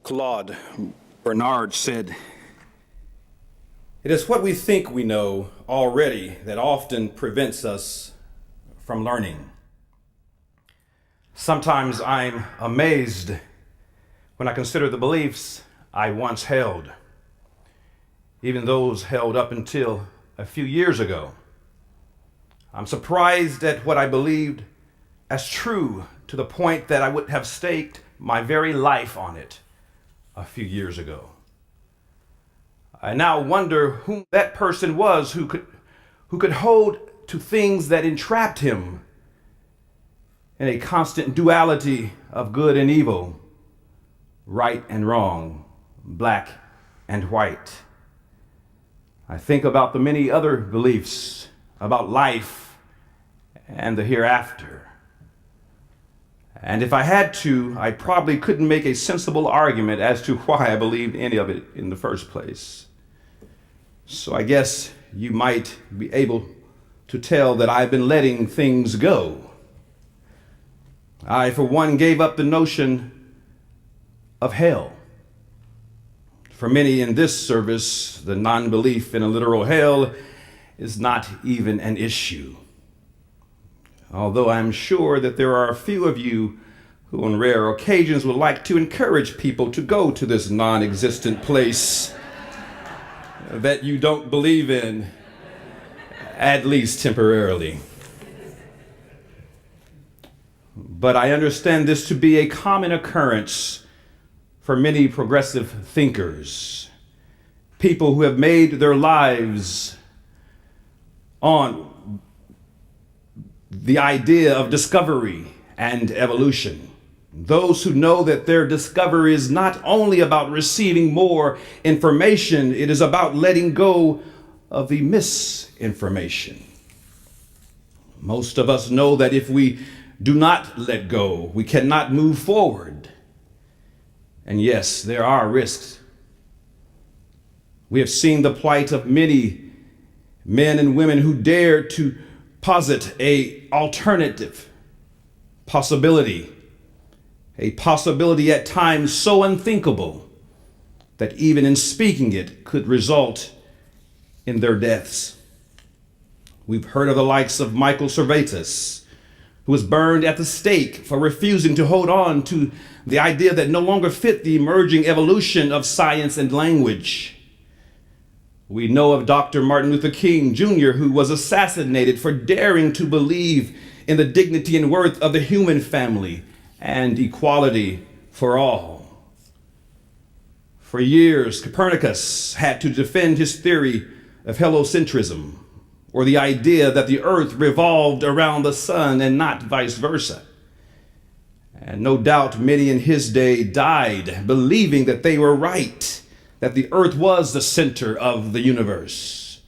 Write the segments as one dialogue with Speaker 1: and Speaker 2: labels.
Speaker 1: Claude Bernard said,
Speaker 2: "It is what we think we know already that often prevents us from learning." Sometimes I'm amazed when I consider the beliefs I once held, even those held up until a few years ago. I'm surprised at what I believed as true to the point that I would have staked my very life on it a few years ago. I now wonder who that person was who could hold to things that entrapped him in a constant duality of good and evil, right and wrong, black and white. I think about the many other beliefs about life and the hereafter. And if I had to, I probably couldn't make a sensible argument as to why I believed any of it in the first place. So I guess you might be able to tell that I've been letting things go. I, for one, gave up the notion of hell. For many in this service, the non-belief in a literal hell is not even an issue. Although I'm sure that there are a few of you who on rare occasions would like to encourage people to go to this non-existent place that you don't believe in, at least temporarily. But I understand this to be a common occurrence for many progressive thinkers, people who have made their lives on the idea of discovery and evolution. Those who know that their discovery is not only about receiving more information, it is about letting go of the misinformation. Most of us know that if we do not let go, we cannot move forward. And yes, there are risks. We have seen the plight of many men and women who dare to posit an alternative possibility, a possibility at times so unthinkable that even in speaking it could result in their deaths. We've heard of the likes of Michael Servetus, who was burned at the stake for refusing to hold on to the idea that no longer fit the emerging evolution of science and language. We know of Dr. Martin Luther King Jr., who was assassinated for daring to believe in the dignity and worth of the human family and equality for all. For years, Copernicus had to defend his theory of heliocentrism, or the idea that the earth revolved around the sun and not vice versa. And no doubt many in his day died believing that they were right, that the earth was the center of the universe.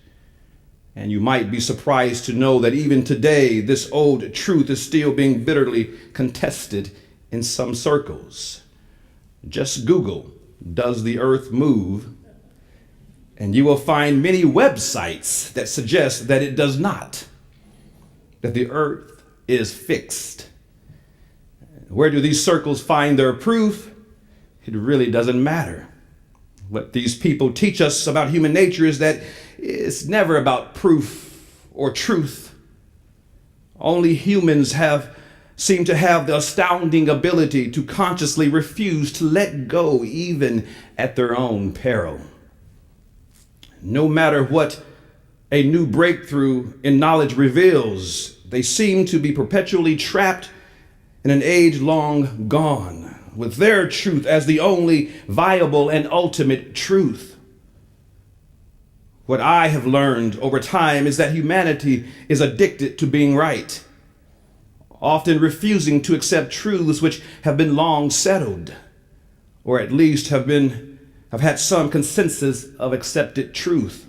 Speaker 2: And you might be surprised to know that even today, this old truth is still being bitterly contested in some circles. Just Google, "Does the earth move?" and you will find many websites that suggest that it does not, that the earth is fixed. Where do these circles find their proof? It really doesn't matter. What these people teach us about human nature is that it's never about proof or truth. Only humans seem to have the astounding ability to consciously refuse to let go even at their own peril. No matter what a new breakthrough in knowledge reveals, they seem to be perpetually trapped in an age long gone, with their truth as the only viable and ultimate truth. What I have learned over time is that humanity is addicted to being right, often refusing to accept truths which have been long settled, or at least have had some consensus of accepted truth.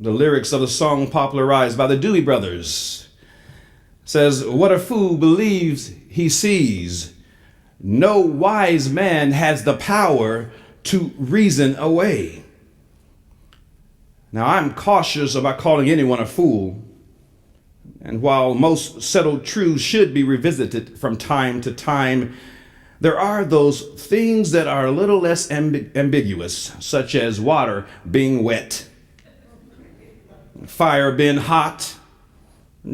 Speaker 2: The lyrics of the song Popularized by the Doobie Brothers says, "What a fool believes he sees. No wise man has the power to reason away." Now, I'm cautious about calling anyone a fool. And while most settled truths should be revisited from time to time, there are those things that are a little less ambiguous, such as water being wet, fire being hot,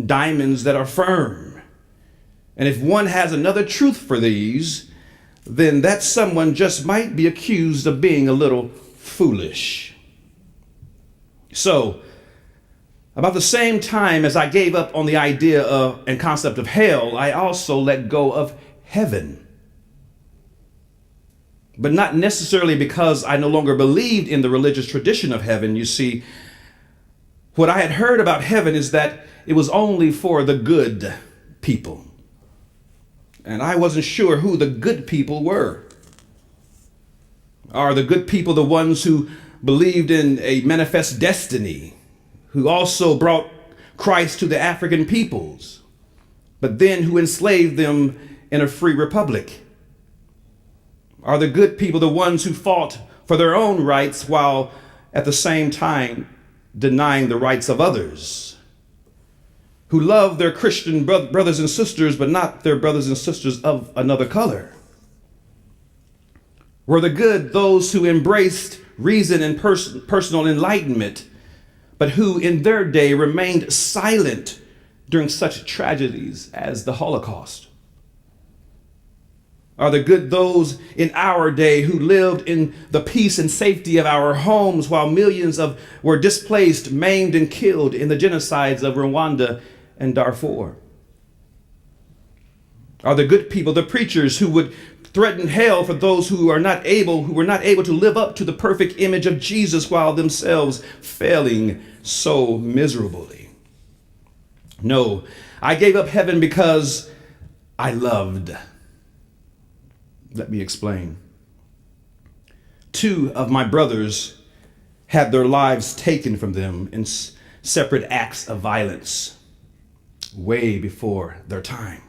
Speaker 2: diamonds that are firm. And if one has another truth for these, then that someone just might be accused of being a little foolish. So, about the same time as I gave up on the idea of and concept of hell, I also let go of heaven. But not necessarily because I no longer believed in the religious tradition of heaven. You see, what I had heard about heaven is that it was only for the good people. And I wasn't sure who the good people were. Are the good people the ones who believed in a manifest destiny, who also brought Christ to the African peoples, but then who enslaved them in a free republic? Are the good people the ones who fought for their own rights while at the same time denying the rights of others? Who love their Christian brothers and sisters, but not their brothers and sisters of another color? Were the good those who embraced reason and personal enlightenment, but who in their day remained silent during such tragedies as the Holocaust? Are the good those in our day who lived in the peace and safety of our homes while millions were displaced, maimed, and killed in the genocides of Rwanda and Darfur? Are the good people the preachers who would threaten hell for those who were not able to live up to the perfect image of Jesus while themselves failing so miserably? No, I gave up heaven because I loved. Let me explain. 2 of my brothers had their lives taken from them in separate acts of violence way before their time.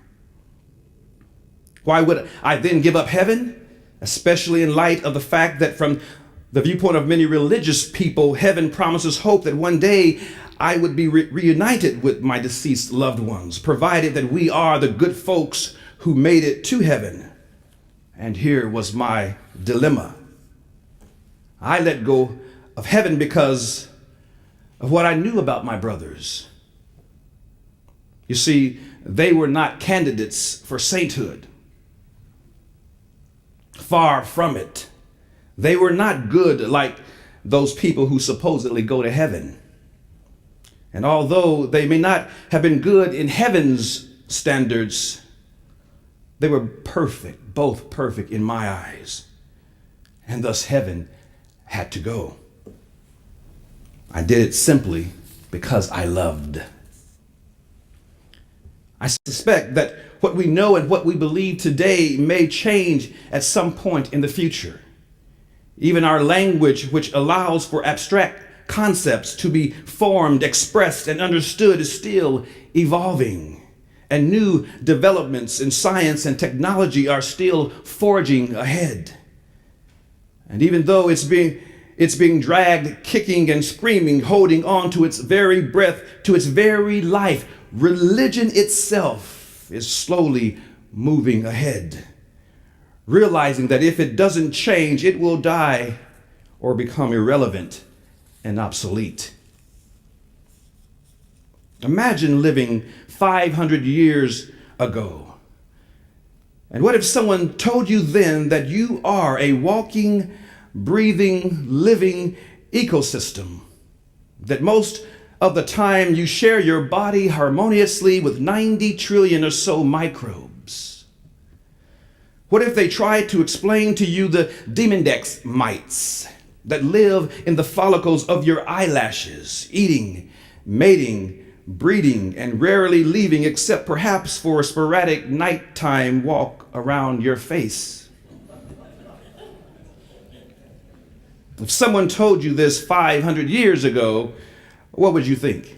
Speaker 2: Why would I then give up heaven? Especially in light of the fact that from the viewpoint of many religious people, heaven promises hope that one day I would be reunited with my deceased loved ones, provided that we are the good folks who made it to heaven. And here was my dilemma. I let go of heaven because of what I knew about my brothers. You see, they were not candidates for sainthood. Far from it. They were not good like those people who supposedly go to heaven. And although they may not have been good in heaven's standards, they were perfect, both perfect in my eyes. And thus heaven had to go. I did it simply because I loved. I suspect that what we know and what we believe today may change at some point in the future. Even our language, which allows for abstract concepts to be formed, expressed, and understood, is still evolving. And new developments in science and technology are still forging ahead. And even though it's being dragged, kicking and screaming, holding on to its very breath, to its very life, religion itself is slowly moving ahead, realizing that if it doesn't change, it will die or become irrelevant and obsolete. Imagine living 500 years ago. And what if someone told you then that you are a walking, breathing, living ecosystem, that most of the time you share your body harmoniously with 90 trillion or so microbes? What if they tried to explain to you the Demodex mites that live in the follicles of your eyelashes, eating, mating, breeding, and rarely leaving except perhaps for a sporadic nighttime walk around your face? If someone told you this 500 years ago, what would you think?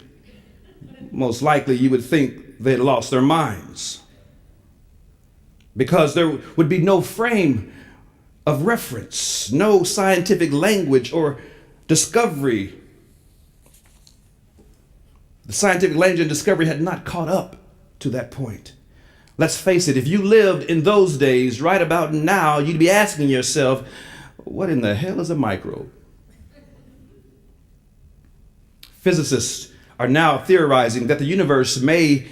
Speaker 2: Most likely you would think they'd lost their minds, because there would be no frame of reference, no scientific language or discovery. The scientific language and discovery had not caught up to that point. Let's face it, if you lived in those days, right about now, you'd be asking yourself, what in the hell is a microbe? Physicists are now theorizing that the universe may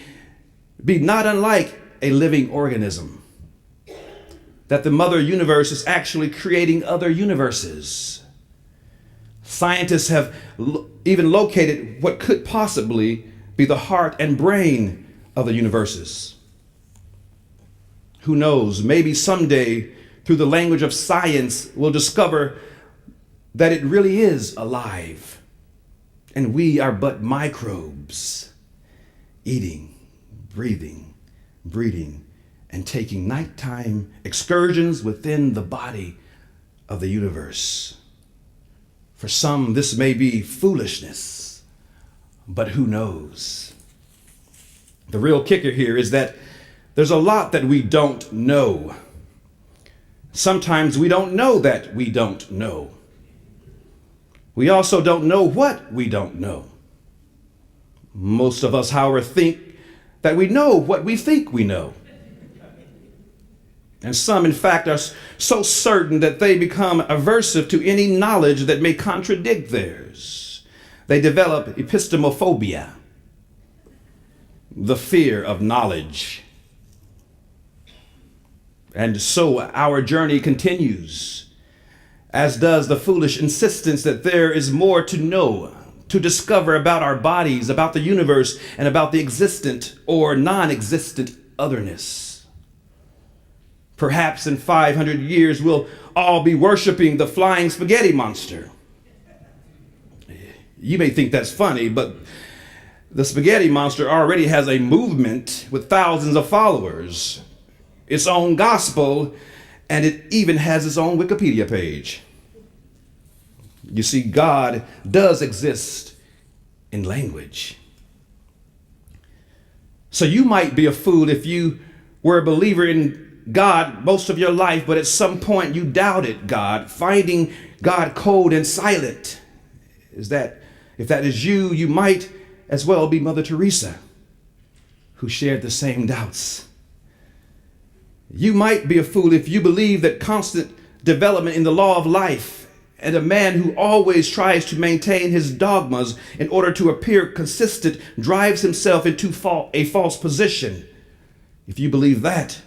Speaker 2: be not unlike a living organism, that the mother universe is actually creating other universes. Scientists have even located what could possibly be the heart and brain of the universes. Who knows, maybe someday through the language of science we'll discover that it really is alive and we are but microbes eating, breathing, breeding, and taking nighttime excursions within the body of the universe. For some, this may be foolishness, but who knows? The real kicker here is that there's a lot that we don't know. Sometimes we don't know that we don't know. We also don't know what we don't know. Most of us, however, think that we know what we think we know. And some, in fact, are so certain that they become aversive to any knowledge that may contradict theirs. They develop epistemophobia, the fear of knowledge. And so our journey continues, as does the foolish insistence that there is more to know, to discover about our bodies, about the universe, and about the existent or non-existent otherness. Perhaps in 500 years, we'll all be worshiping the flying spaghetti monster. You may think that's funny, but the spaghetti monster already has a movement with thousands of followers, its own gospel, and it even has its own Wikipedia page. You see, God does exist in language. So you might be a fool if you were a believer in God most of your life, but at some point you doubted God, finding God cold and silent. If that is you, you might as well be Mother Teresa, who shared the same doubts. You might be a fool if you believe that constant development in the law of life and a man who always tries to maintain his dogmas in order to appear consistent drives himself into a false position. If you believe that,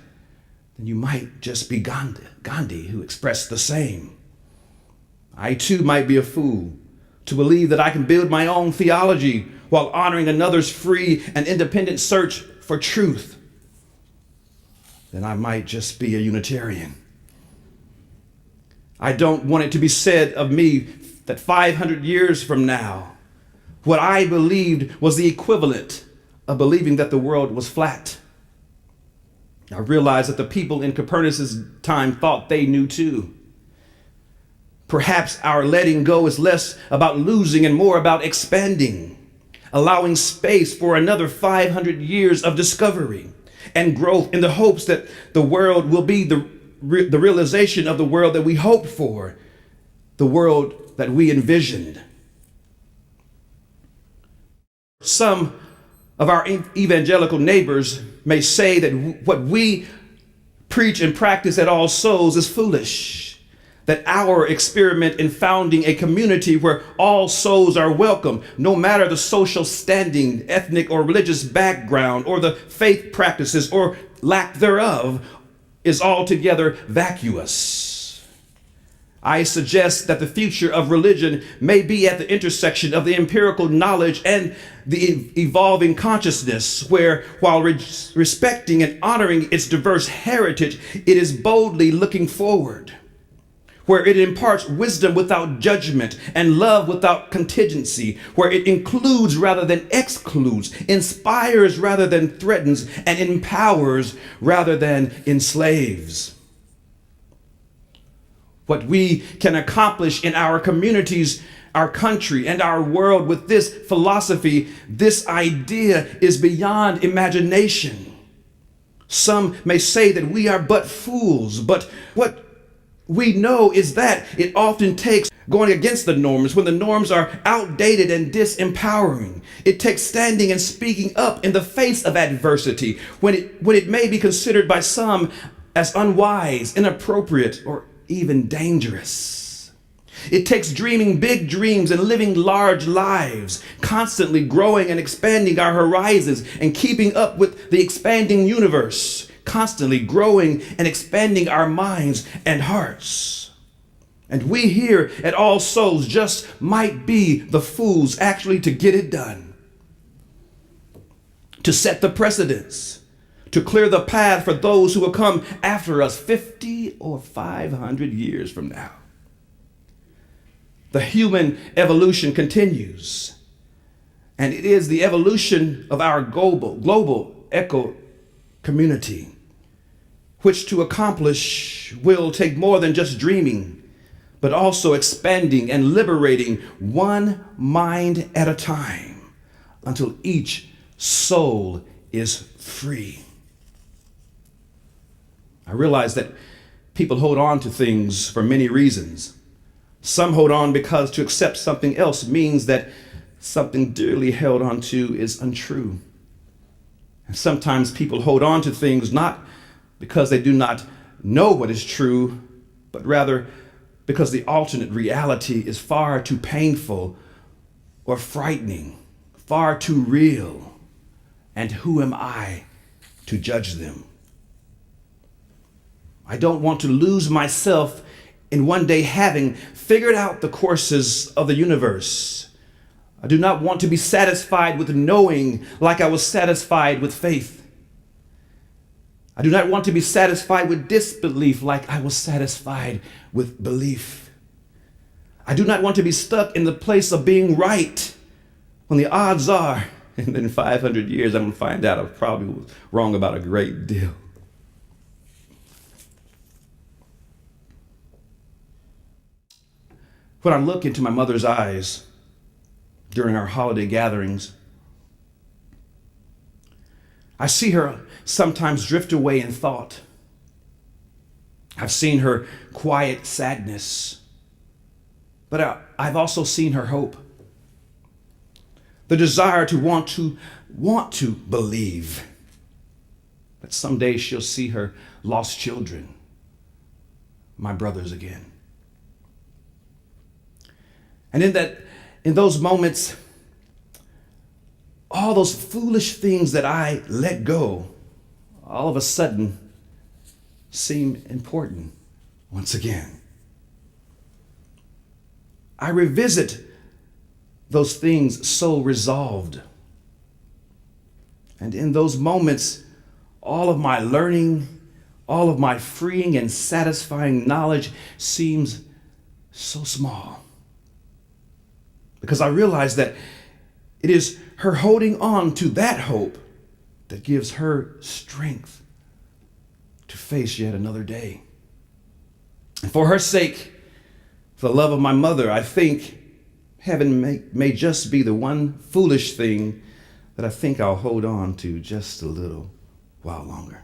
Speaker 2: then you might just be Gandhi, who expressed the same. I too might be a fool to believe that I can build my own theology while honoring another's free and independent search for truth. Then I might just be a Unitarian. I don't want it to be said of me that 500 years from now, what I believed was the equivalent of believing that the world was flat. I realize that the people in Copernicus' time thought they knew too. Perhaps our letting go is less about losing and more about expanding, allowing space for another 500 years of discovery and growth in the hopes that the world will be the realization of the world that we hoped for, the world that we envisioned. Some of our evangelical neighbors may say that what we preach and practice at All Souls is foolish, that our experiment in founding a community where all souls are welcome, no matter the social standing, ethnic or religious background, or the faith practices or lack thereof, is altogether vacuous. I suggest that the future of religion may be at the intersection of the empirical knowledge and the evolving consciousness, where, while respecting and honoring its diverse heritage, it is boldly looking forward, where it imparts wisdom without judgment and love without contingency, where it includes rather than excludes, inspires rather than threatens, and empowers rather than enslaves. What we can accomplish in our communities, our country, and our world with this philosophy, this idea, is beyond imagination. Some may say that we are but fools, but what we know is that it often takes going against the norms when the norms are outdated and disempowering. It takes standing and speaking up in the face of adversity when it may be considered by some as unwise, inappropriate, or even dangerous. It takes dreaming big dreams and living large lives, constantly growing and expanding our horizons and keeping up with the expanding universe, constantly growing and expanding our minds and hearts. And we here at All Souls just might be the fools actually to get it done, to set the precedents, to clear the path for those who will come after us 50 or 500 years from now. The human evolution continues, and it is the evolution of our global eco community, which to accomplish will take more than just dreaming, but also expanding and liberating one mind at a time until each soul is free. I realize that people hold on to things for many reasons. Some hold on because to accept something else means that something dearly held on to is untrue. And sometimes people hold on to things not because they do not know what is true, but rather because the alternate reality is far too painful or frightening, far too real. And who am I to judge them? I don't want to lose myself in one day having figured out the courses of the universe. I do not want to be satisfied with knowing like I was satisfied with faith. I do not want to be satisfied with disbelief like I was satisfied with belief. I do not want to be stuck in the place of being right when the odds are, and in 500 years I'm going to find out I probably was wrong about a great deal. When I look into my mother's eyes during our holiday gatherings, I see her sometimes drift away in thought. I've seen her quiet sadness, but I've also seen her hope. The desire to want to believe that someday she'll see her lost children, my brothers, again. And in those moments, all those foolish things that I let go, all of a sudden seem important once again. I revisit those things so resolved. And in those moments, all of my learning, all of my freeing and satisfying knowledge seems so small. Because I realize that it is her holding on to that hope that gives her strength to face yet another day. And for her sake, for the love of my mother, I think heaven may just be the one foolish thing that I think I'll hold on to just a little while longer.